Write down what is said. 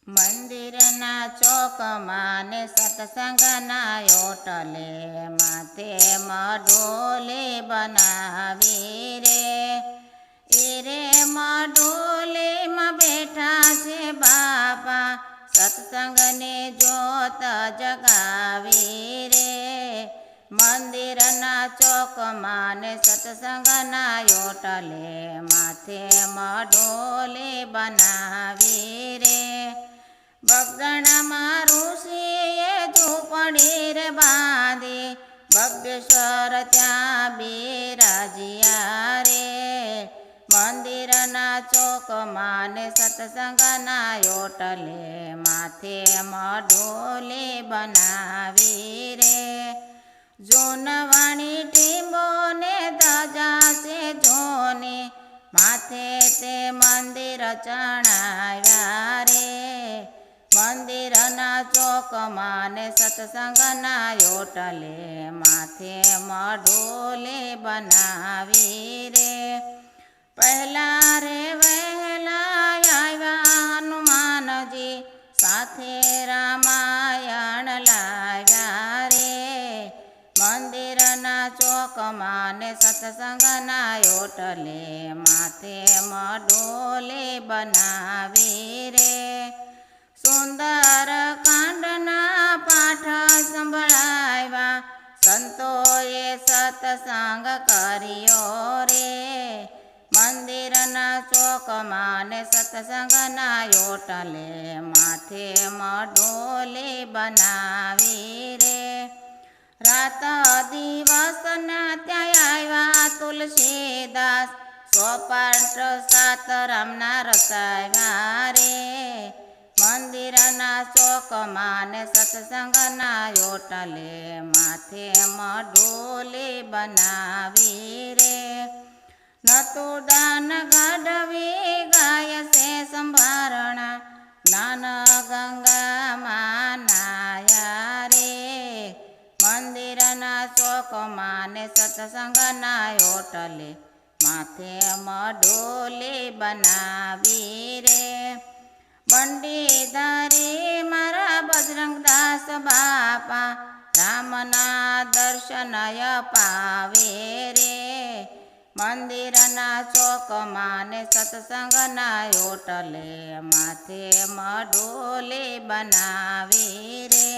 મંદિરના ચોકમાં ને સત્સંગના ઓટલે માથે મઢોલે બનાવી રે રે મઢોલેમાં બેઠા છે બાપા સત્સંગને જોત જગાવી રે મંદિરના ચોકમાં ને સત્સંગના ઓટલે માથે મઢોલે બનાવી રે બગદાણામાં ઋષિએ ઝૂંપડી રે બાંધી બગદેશ્વર ત્યાં બિરાજ્યા રે મંદિરના ચોકમાં ને સત્સંગના ઓટલે માથે મઢોલે બનાવી રે જોનવાણી ટીંબો ને ધજા છે જોને માથે તે મંદિર ચણાવ્યા રે મંદિરના ચોકમાં ને સત્સંગના ઓટલે માથે મઢોલે બનાવી રે પહેલા રે વહેલા આવ્યા હનુમાનજી સાથે રામાયણ લાવ્યા રે મંદિરના ચોકમાં ને સત્સંગના ઓટલે માથે મઢોલે બનાવી રે સુંદર કાંડના પાઠ સંભળાવ્યા સંતોએ સત્સંગ કર્યો રે મંદિરના ચોકમાં ને સત્સંગના ઓટલે માથે મઢોલે બનાવી રે રાત દિવસના ત્યાં આવ્યા તુલસીદાસ સોપાટ સાતરામના રસાવ્યા રે મંદિરના ચોકમાં ને સત્સંગના ઓટલે માથે મઢોલે બનાવી રે નતું દાન ગઢવી ગાય છે સંભારણા જ્ઞાન ગંગામાં નાયા રે મંદિરના ચોકમાં ને સત્સંગના ઓટલે માથે મઢોલે બનાવી રે બંડીધારી મારા બજરંગદાસ બાપા રામના દર્શન પાવે રે મંદિરના ચોકમાં ને સત્સંગના ઓટલે માથે મઢોલે બનાવી રે